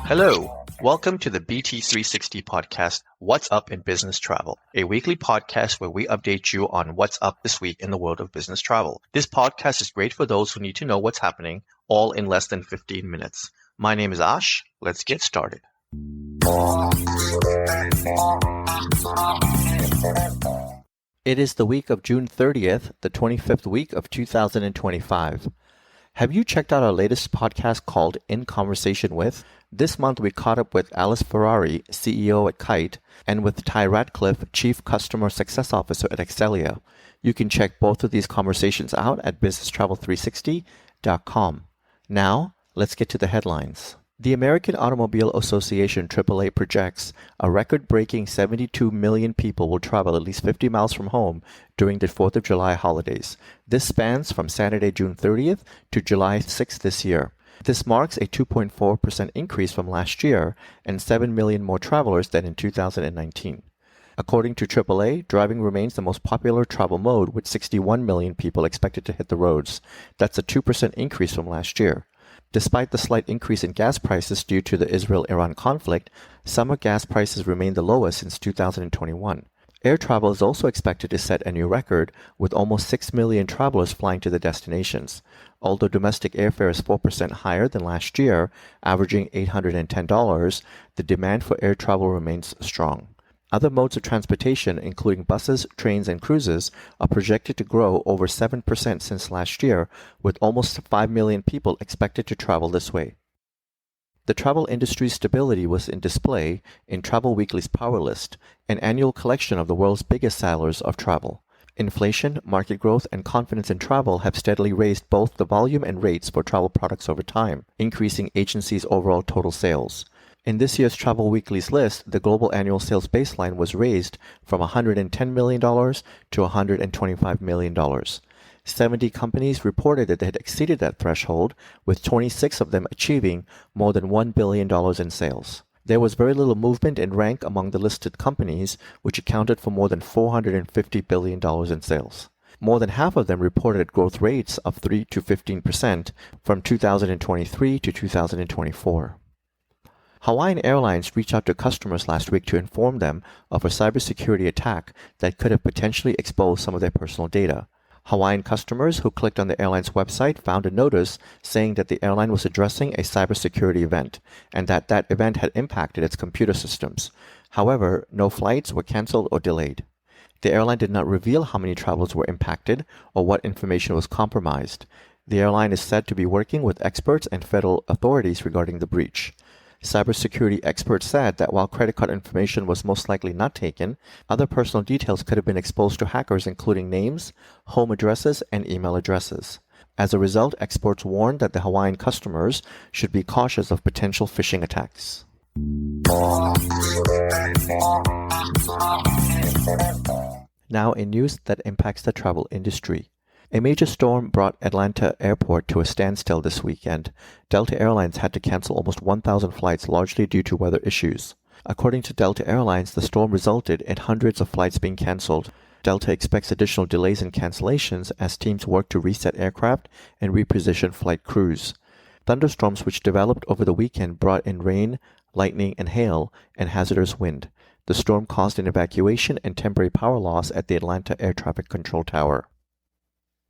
Hello, welcome to the BT360 podcast, What's Up in Business Travel, a weekly podcast where we update you on what's up this week in the world of business travel. This podcast is great for those who need to know what's happening, all in less than 15 minutes. My name is Ash. Let's get started. It is the week of June 30th, the 25th week of 2025. Have you checked out our latest podcast called In Conversation With? This month we caught up with Alice Ferrari, CEO at Kite, and with Ty Ratcliffe, Chief Customer Success Officer at Excelia. You can check both of these conversations out at businesstravel360.com. Now, let's get to the headlines. The American Automobile Association AAA projects a record-breaking 72 million people will travel at least 50 miles from home during the 4th of July holidays. This spans from Saturday, June 30th to July 6th this year. This marks a 2.4% increase from last year and 7 million more travelers than in 2019. According to AAA, driving remains the most popular travel mode with 61 million people expected to hit the roads. That's a 2% increase from last year. Despite the slight increase in gas prices due to the Israel-Iran conflict, summer gas prices remain the lowest since 2021. Air travel is also expected to set a new record, with almost 6 million travelers flying to the destinations. Although domestic airfare is 4% higher than last year, averaging $810, the demand for air travel remains strong. Other modes of transportation, including buses, trains, and cruises, are projected to grow over 7% since last year, with almost 5 million people expected to travel this way. The travel industry's stability was in display in Travel Weekly's Powerlist, an annual collection of the world's biggest sellers of travel. Inflation, market growth, and confidence in travel have steadily raised both the volume and rates for travel products over time, increasing agencies' overall total sales. In this year's Travel Weekly's list, the global annual sales baseline was raised from $110 million to $125 million. 70 companies reported that they had exceeded that threshold, with 26 of them achieving more than $1 billion in sales. There was very little movement in rank among the listed companies, which accounted for more than $450 billion in sales. More than half of them reported growth rates of 3 to 15% from 2023 to 2024. Hawaiian Airlines reached out to customers last week to inform them of a cybersecurity attack that could have potentially exposed some of their personal data. Hawaiian customers who clicked on the airline's website found a notice saying that the airline was addressing a cybersecurity event and that event had impacted its computer systems. However, no flights were canceled or delayed. The airline did not reveal how many travelers were impacted or what information was compromised. The airline is said to be working with experts and federal authorities regarding the breach. Cybersecurity experts said that while credit card information was most likely not taken, other personal details could have been exposed to hackers, including names, home addresses, and email addresses. As a result, experts warned that the Hawaiian customers should be cautious of potential phishing attacks. Now, in news that impacts the travel industry. A major storm brought Atlanta Airport to a standstill this weekend. Delta Airlines had to cancel almost 1,000 flights, largely due to weather issues. According to Delta Airlines, the storm resulted in hundreds of flights being canceled. Delta expects additional delays and cancellations as teams work to reset aircraft and reposition flight crews. Thunderstorms which developed over the weekend brought in rain, lightning, and hail, and hazardous wind. The storm caused an evacuation and temporary power loss at the Atlanta Air Traffic Control Tower.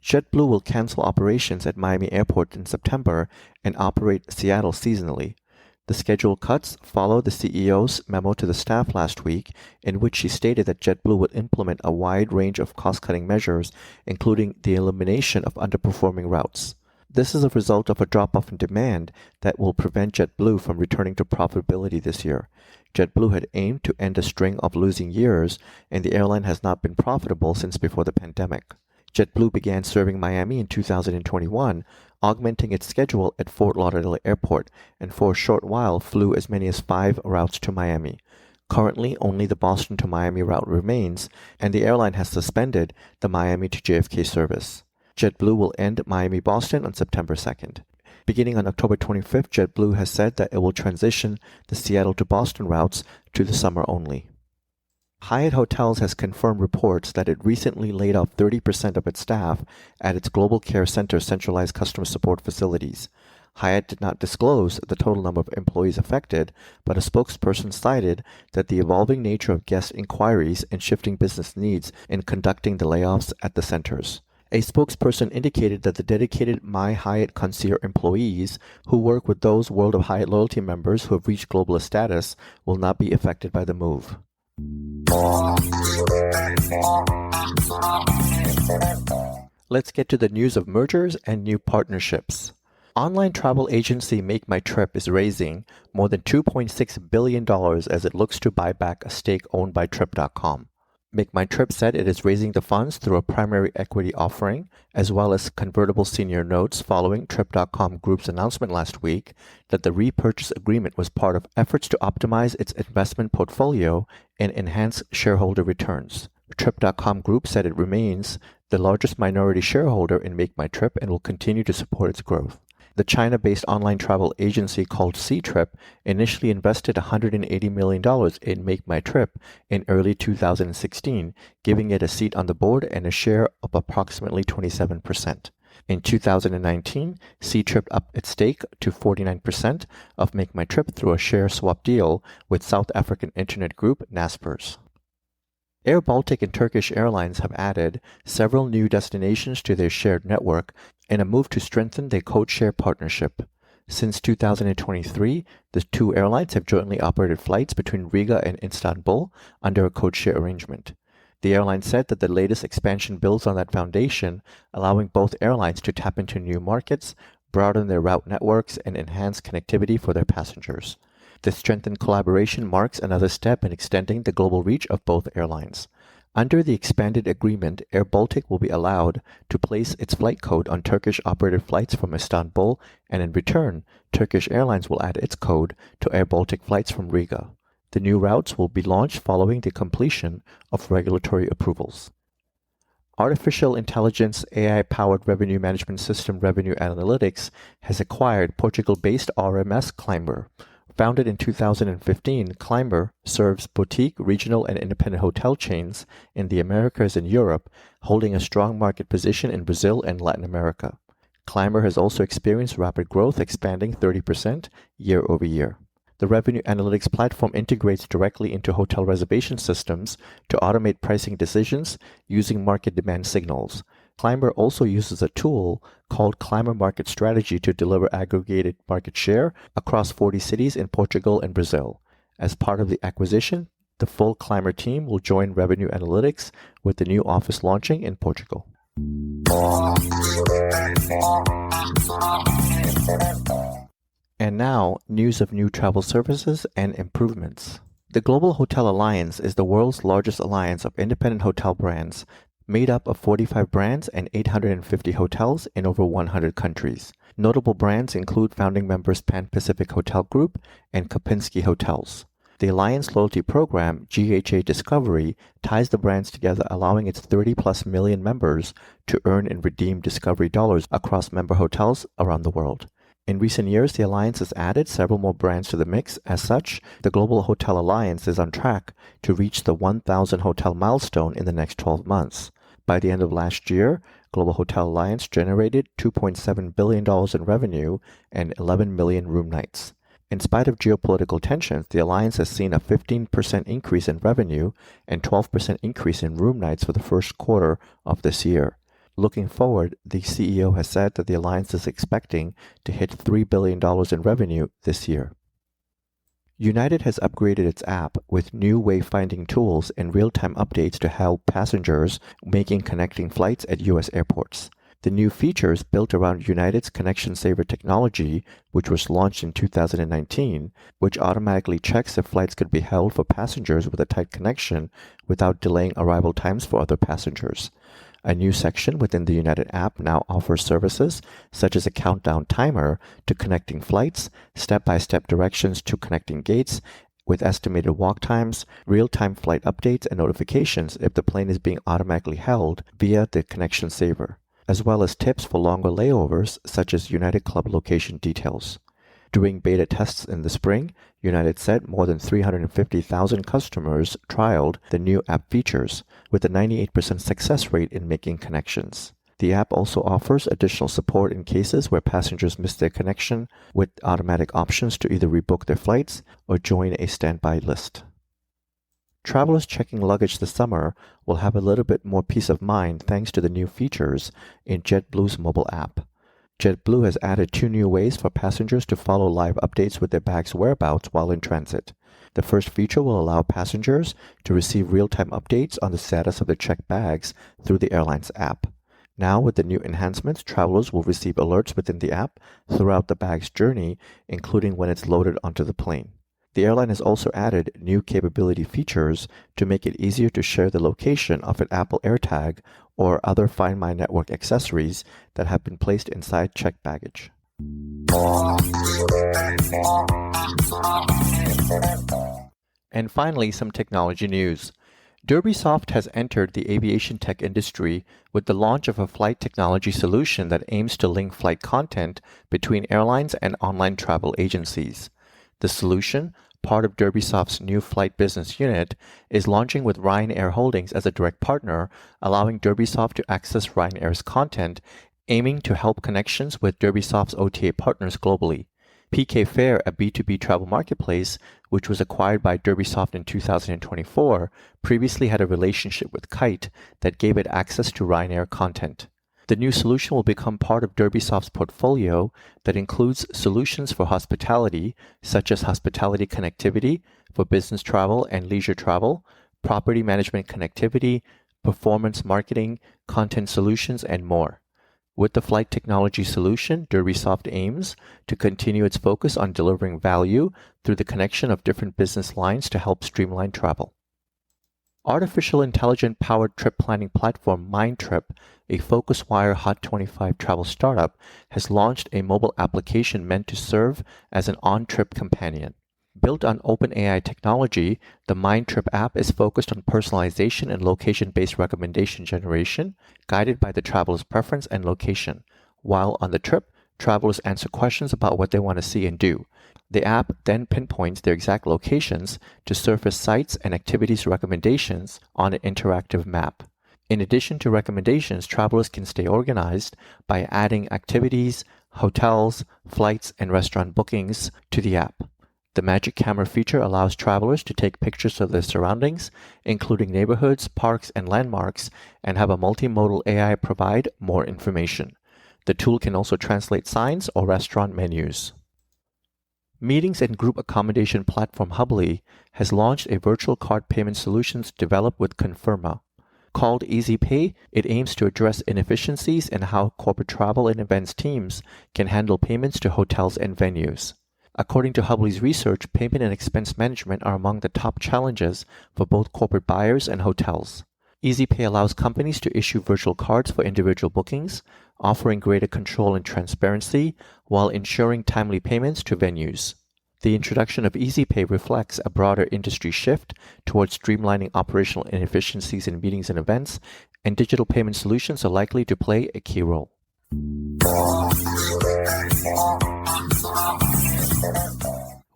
JetBlue will cancel operations at Miami Airport in September and operate Seattle seasonally. The scheduled cuts follow the CEO's memo to the staff last week, in which she stated that JetBlue would implement a wide range of cost-cutting measures, including the elimination of underperforming routes. This is a result of a drop-off in demand that will prevent JetBlue from returning to profitability this year. JetBlue had aimed to end a string of losing years, and the airline has not been profitable since before the pandemic. JetBlue began serving Miami in 2021, augmenting its schedule at Fort Lauderdale Airport, and for a short while flew as many as 5 routes to Miami. Currently, only the Boston to Miami route remains, and the airline has suspended the Miami to JFK service. JetBlue will end Miami-Boston on September 2nd. Beginning on October 25th, JetBlue has said that it will transition the Seattle to Boston routes to the summer only. Hyatt Hotels has confirmed reports that it recently laid off 30% of its staff at its Global Care Center centralized customer support facilities. Hyatt did not disclose the total number of employees affected, but a spokesperson cited that the evolving nature of guest inquiries and shifting business needs in conducting the layoffs at the centers. A spokesperson indicated that the dedicated My Hyatt concierge employees who work with those World of Hyatt loyalty members who have reached globalist status will not be affected by the move. Let's get to the news of mergers and new partnerships. Online travel agency MakeMyTrip is raising more than $2.6 billion as it looks to buy back a stake owned by Trip.com. MakeMyTrip said it is raising the funds through a primary equity offering as well as convertible senior notes following Trip.com Group's announcement last week that the repurchase agreement was part of efforts to optimize its investment portfolio and enhance shareholder returns. Trip.com Group said it remains the largest minority shareholder in MakeMyTrip and will continue to support its growth. The China-based online travel agency called Ctrip initially invested $180 million in MakeMyTrip in early 2016, giving it a seat on the board and a share of approximately 27%. In 2019, Ctrip upped its stake to 49% of MakeMyTrip through a share swap deal with South African internet group Naspers. airBaltic and Turkish Airlines have added several new destinations to their shared network in a move to strengthen their codeshare partnership. Since 2023, the two airlines have jointly operated flights between Riga and Istanbul under a codeshare arrangement. The airline said that the latest expansion builds on that foundation, allowing both airlines to tap into new markets, broaden their route networks, and enhance connectivity for their passengers. This strengthened collaboration marks another step in extending the global reach of both airlines. Under the expanded agreement, airBaltic will be allowed to place its flight code on Turkish-operated flights from Istanbul, and in return, Turkish Airlines will add its code to airBaltic flights from Riga. The new routes will be launched following the completion of regulatory approvals. Artificial intelligence AI-powered revenue management system Revenue Analytics has acquired Portugal-based RMS Climber. Founded in 2015, Climber serves boutique, regional, and independent hotel chains in the Americas and Europe, holding a strong market position in Brazil and Latin America. Climber has also experienced rapid growth, expanding 30% year over year. The revenue analytics platform integrates directly into hotel reservation systems to automate pricing decisions using market demand signals. Climber also uses a tool called Climber Market Strategy to deliver aggregated market share across 40 cities in Portugal and Brazil. As part of the acquisition, the full Climber team will join Revenue Analytics with the new office launching in Portugal. And now, news of new travel services and improvements. The Global Hotel Alliance is the world's largest alliance of independent hotel brands, made up of 45 brands and 850 hotels in over 100 countries. Notable brands include founding members Pan Pacific Hotel Group and Kempinski Hotels. The Alliance loyalty program, GHA Discovery, ties the brands together, allowing its 30-plus million members to earn and redeem Discovery dollars across member hotels around the world. In recent years, the Alliance has added several more brands to the mix. As such, the Global Hotel Alliance is on track to reach the 1,000 hotel milestone in the next 12 months. By the end of last year, Global Hotel Alliance generated $2.7 billion in revenue and 11 million room nights. In spite of geopolitical tensions, the Alliance has seen a 15% increase in revenue and 12% increase in room nights for the first quarter of this year. Looking forward, the CEO has said that the Alliance is expecting to hit $3 billion in revenue this year. United has upgraded its app with new wayfinding tools and real-time updates to help passengers making connecting flights at U.S. airports. The new features built around United's Connection Saver technology, which was launched in 2019, which automatically checks if flights could be held for passengers with a tight connection without delaying arrival times for other passengers. A new section within the United app now offers services such as a countdown timer to connecting flights, step-by-step directions to connecting gates with estimated walk times, real-time flight updates, and notifications if the plane is being automatically held via the Connection Saver. as well as tips for longer layovers such as United Club location details. During beta tests in the spring, United said more than 350,000 customers trialed the new app features, with a 98% success rate in making connections. The app also offers additional support in cases where passengers miss their connection, with automatic options to either rebook their flights or join a standby list. Travelers checking luggage this summer will have a little bit more peace of mind thanks to the new features in JetBlue's mobile app. JetBlue has added 2 new ways for passengers to follow live updates with their bag's whereabouts while in transit. The first feature will allow passengers to receive real-time updates on the status of their checked bags through the airline's app. Now, with the new enhancements, travelers will receive alerts within the app throughout the bag's journey, including when it's loaded onto the plane. The airline has also added new capability features to make it easier to share the location of an Apple AirTag or other Find My Network accessories that have been placed inside checked baggage. And finally, some technology news. DerbySoft has entered the aviation tech industry with the launch of a flight technology solution that aims to link flight content between airlines and online travel agencies. The solution, part of DerbySoft's new flight business unit, is launching with Ryanair Holdings as a direct partner, allowing DerbySoft to access Ryanair's content, aiming to help connections with DerbySoft's OTA partners globally. PK Fair, a B2B travel marketplace, which was acquired by DerbySoft in 2024, previously had a relationship with Kite that gave it access to Ryanair content. The new solution will become part of DerbySoft's portfolio that includes solutions for hospitality, such as hospitality connectivity for business travel and leisure travel, property management connectivity, performance marketing, content solutions, and more. With the flight technology solution, DerbySoft aims to continue its focus on delivering value through the connection of different business lines to help streamline travel. Artificial intelligence-powered trip planning platform MakeMyTrip, a FocusWire Hot 25 travel startup, has launched a mobile application meant to serve as an on-trip companion. Built on OpenAI technology, the MakeMyTrip app is focused on personalization and location-based recommendation generation, guided by the traveler's preference and location. While on the trip, travelers answer questions about what they want to see and do. The app then pinpoints their exact locations to surface sites and activities recommendations on an interactive map. In addition to recommendations, travelers can stay organized by adding activities, hotels, flights, and restaurant bookings to the app. The Magic Camera feature allows travelers to take pictures of their surroundings, including neighborhoods, parks, and landmarks, and have a multimodal AI provide more information. The tool can also translate signs or restaurant menus. Meetings and group accommodation platform Hubly has launched a virtual card payment solutions developed with Confirma. Called EasyPay, it aims to address inefficiencies in how corporate travel and events teams can handle payments to hotels and venues. According to Hubly's research, payment and expense management are among the top challenges for both corporate buyers and hotels. EasyPay allows companies to issue virtual cards for individual bookings, offering greater control and transparency while ensuring timely payments to venues. The introduction of EasyPay reflects a broader industry shift towards streamlining operational inefficiencies in meetings and events, and digital payment solutions are likely to play a key role.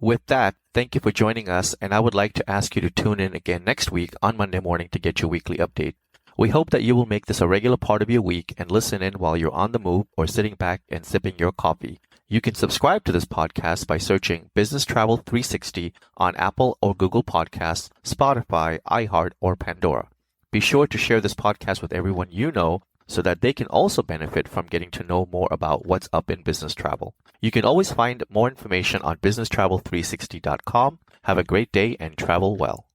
With that, thank you for joining us, and I would like to ask you to tune in again next week on Monday morning to get your weekly update. We hope that you will make this a regular part of your week and listen in while you're on the move or sitting back and sipping your coffee. You can subscribe to this podcast by searching Business Travel 360 on Apple or Google Podcasts, Spotify, iHeart, or Pandora. Be sure to share this podcast with everyone you know so that they can also benefit from getting to know more about what's up in business travel. You can always find more information on businesstravel360.com. Have a great day and travel well.